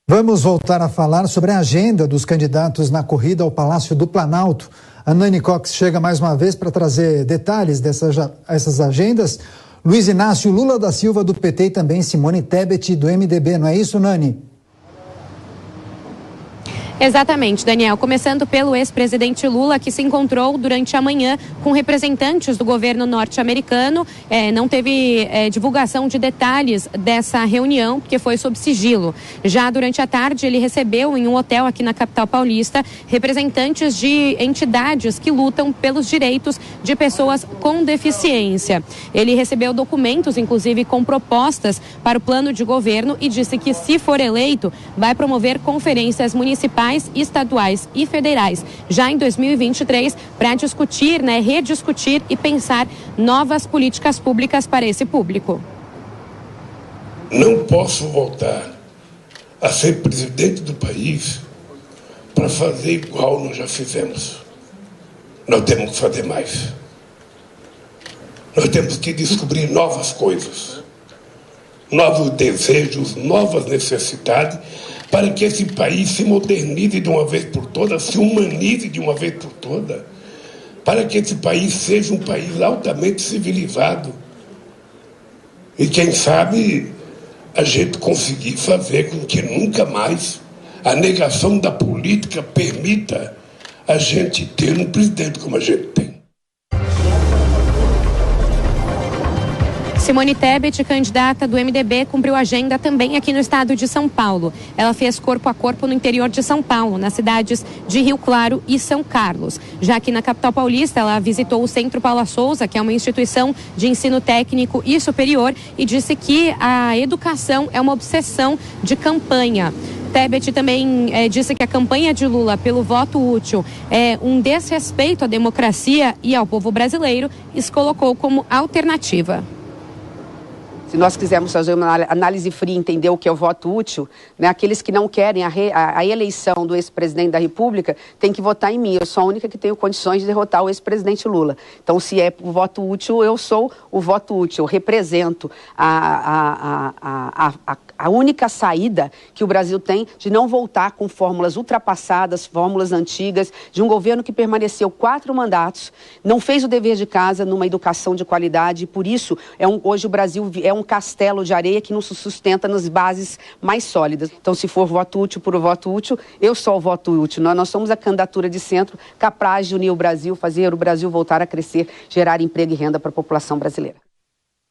Vamos voltar a falar sobre a agenda dos candidatos na corrida ao Palácio do Planalto. A Nani Cox chega mais uma vez para trazer detalhes dessas agendas. Luiz Inácio Lula da Silva, do PT, e também Simone Tebet, do MDB. Não é isso, Nani? Exatamente, Daniel. Começando pelo ex-presidente Lula, que se encontrou durante a manhã com representantes do governo norte-americano. Não teve divulgação de detalhes dessa reunião, porque foi sob sigilo. Já durante a tarde, ele recebeu em um hotel aqui na capital paulista representantes de entidades que lutam pelos direitos de pessoas com deficiência. Ele recebeu documentos, inclusive com propostas para o plano de governo, e disse que, se for eleito, vai promover conferências municipais, estaduais e federais já em 2023 para discutir, rediscutir e pensar novas políticas públicas para esse público. Não posso voltar a ser presidente do país para fazer igual nós já fizemos. Nós temos que fazer mais. Nós temos que descobrir novas coisas, novos desejos, novas necessidades, para que esse país se modernize de uma vez por todas, se humanize de uma vez por todas, para que esse país seja um país altamente civilizado. E quem sabe a gente conseguir fazer com que nunca mais a negação da política permita a gente ter um presidente como a gente tem. Simone Tebet, candidata do MDB, cumpriu agenda também aqui no estado de São Paulo. Ela fez corpo a corpo no interior de São Paulo, nas cidades de Rio Claro e São Carlos. Já aqui na capital paulista, ela visitou o Centro Paula Souza, que é uma instituição de ensino técnico e superior, e disse que a educação é uma obsessão de campanha. Tebet também disse que a campanha de Lula pelo voto útil é um desrespeito à democracia e ao povo brasileiro, e se colocou como alternativa. Se nós quisermos fazer uma análise fria e entender o que é o voto útil, aqueles que não querem a eleição do ex-presidente da República têm que votar em mim. Eu sou a única que tenho condições de derrotar o ex-presidente Lula. Então, se é o voto útil, eu sou o voto útil. Eu represento a única saída que o Brasil tem de não voltar com fórmulas ultrapassadas, fórmulas antigas, de um governo que permaneceu 4 mandatos, não fez o dever de casa numa educação de qualidade, e por isso hoje o Brasil é um castelo de areia que não se sustenta nas bases mais sólidas. Então, se for voto útil por voto útil, eu sou o voto útil. Nós somos a candidatura de centro capaz de unir o Brasil, fazer o Brasil voltar a crescer, gerar emprego e renda para a população brasileira.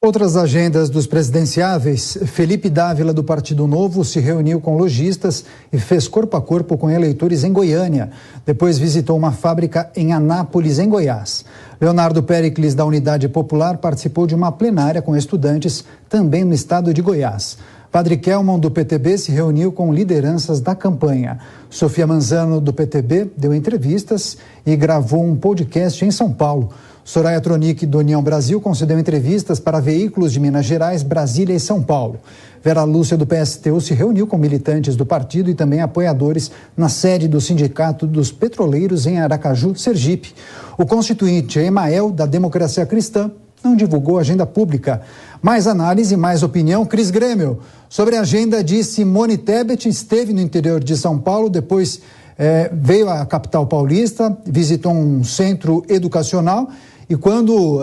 Outras agendas dos presidenciáveis: Felipe Dávila, do Partido Novo, se reuniu com lojistas e fez corpo a corpo com eleitores em Goiânia. Depois visitou uma fábrica em Anápolis, em Goiás. Leonardo Péricles, da Unidade Popular, participou de uma plenária com estudantes também no estado de Goiás. Padre Kelman, do PTB, se reuniu com lideranças da campanha. Sofia Manzano, do PTB, deu entrevistas e gravou um podcast em São Paulo. Soraya Tronic, do União Brasil, concedeu entrevistas para veículos de Minas Gerais, Brasília e São Paulo. Vera Lúcia, do PSTU, se reuniu com militantes do partido e também apoiadores na sede do Sindicato dos Petroleiros em Aracaju, Sergipe. O constituinte Emael, da Democracia Cristã, não divulgou agenda pública. Mais análise, mais opinião. Cris Grêmio, sobre a agenda de Simone Tebet, esteve no interior de São Paulo, depois veio à capital paulista, visitou um centro educacional e quando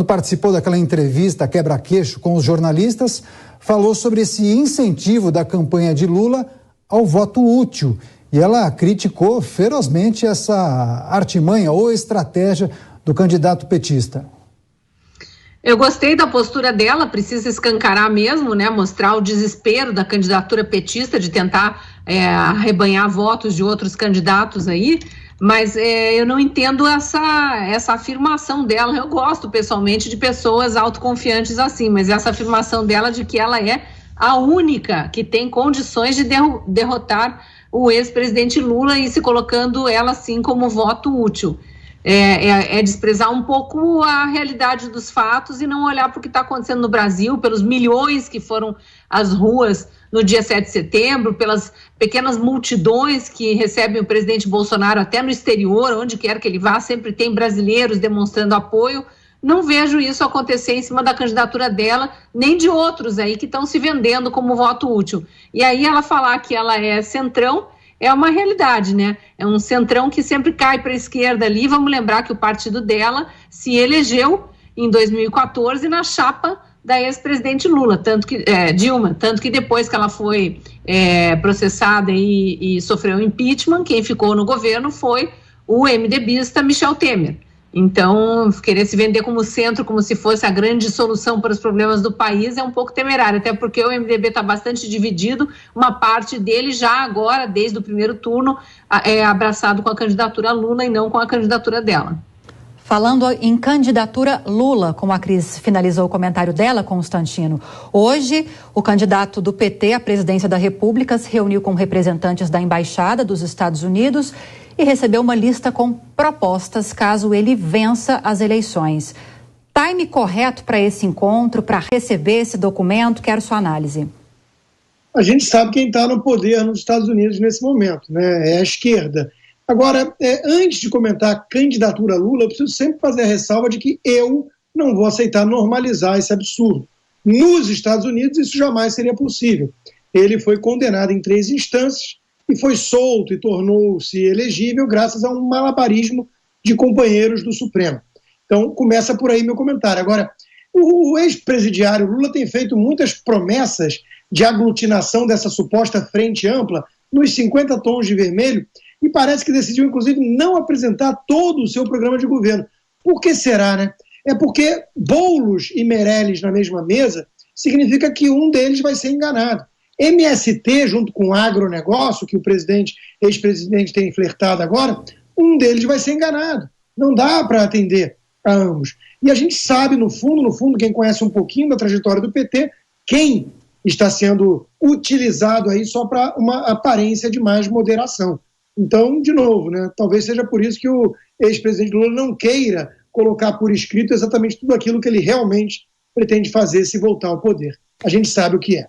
participou daquela entrevista quebra-queixo com os jornalistas, falou sobre esse incentivo da campanha de Lula ao voto útil. E ela criticou ferozmente essa artimanha ou estratégia do candidato petista. Eu gostei da postura dela, precisa escancarar mesmo, mostrar o desespero da candidatura petista de tentar arrebanhar votos de outros candidatos aí, mas eu não entendo essa afirmação dela. Eu gosto pessoalmente de pessoas autoconfiantes assim, mas essa afirmação dela de que ela é a única que tem condições de derrotar o ex-presidente Lula e se colocando ela assim como voto útil. É desprezar um pouco a realidade dos fatos e não olhar para o que está acontecendo no Brasil, pelos milhões que foram às ruas no dia 7 de setembro, pelas pequenas multidões que recebem o presidente Bolsonaro até no exterior, onde quer que ele vá, sempre tem brasileiros demonstrando apoio, não vejo isso acontecer em cima da candidatura dela, nem de outros aí que estão se vendendo como voto útil. E aí ela falar que ela é centrão é uma realidade, né? É um centrão que sempre cai para a esquerda ali. Vamos lembrar que o partido dela se elegeu em 2014 na chapa da ex-presidente Lula, Dilma, tanto que depois que ela foi processada e sofreu impeachment, quem ficou no governo foi o MDBista Michel Temer. Então, querer se vender como centro, como se fosse a grande solução para os problemas do país, é um pouco temerário, até porque o MDB está bastante dividido, uma parte dele já agora, desde o primeiro turno, é abraçado com a candidatura Lula e não com a candidatura dela. Falando em candidatura Lula, como a Cris finalizou o comentário dela, Constantino, hoje o candidato do PT à presidência da República se reuniu com representantes da Embaixada dos Estados Unidos e recebeu uma lista com propostas caso ele vença as eleições. Time correto para esse encontro, para receber esse documento? Quero sua análise. A gente sabe quem está no poder nos Estados Unidos nesse momento, né? É a esquerda. Agora, antes de comentar a candidatura Lula, eu preciso sempre fazer a ressalva de que eu não vou aceitar normalizar esse absurdo. Nos Estados Unidos, isso jamais seria possível. Ele foi condenado em 3 instâncias e foi solto e tornou-se elegível graças a um malabarismo de companheiros do Supremo. Então, começa por aí meu comentário. Agora, o ex-presidiário Lula tem feito muitas promessas de aglutinação dessa suposta frente ampla nos 50 tons de vermelho, e parece que decidiu, inclusive, não apresentar todo o seu programa de governo. Por que será, né? É porque Boulos e Meirelles na mesma mesa significa que um deles vai ser enganado. MST, junto com o agronegócio, que o ex-presidente tem flertado agora, um deles vai ser enganado. Não dá para atender a ambos. E a gente sabe, no fundo, quem conhece um pouquinho da trajetória do PT, quem está sendo utilizado aí só para uma aparência de mais moderação. Então, de novo, né, talvez seja por isso que o ex-presidente Lula não queira colocar por escrito exatamente tudo aquilo que ele realmente pretende fazer se voltar ao poder. A gente sabe o que é.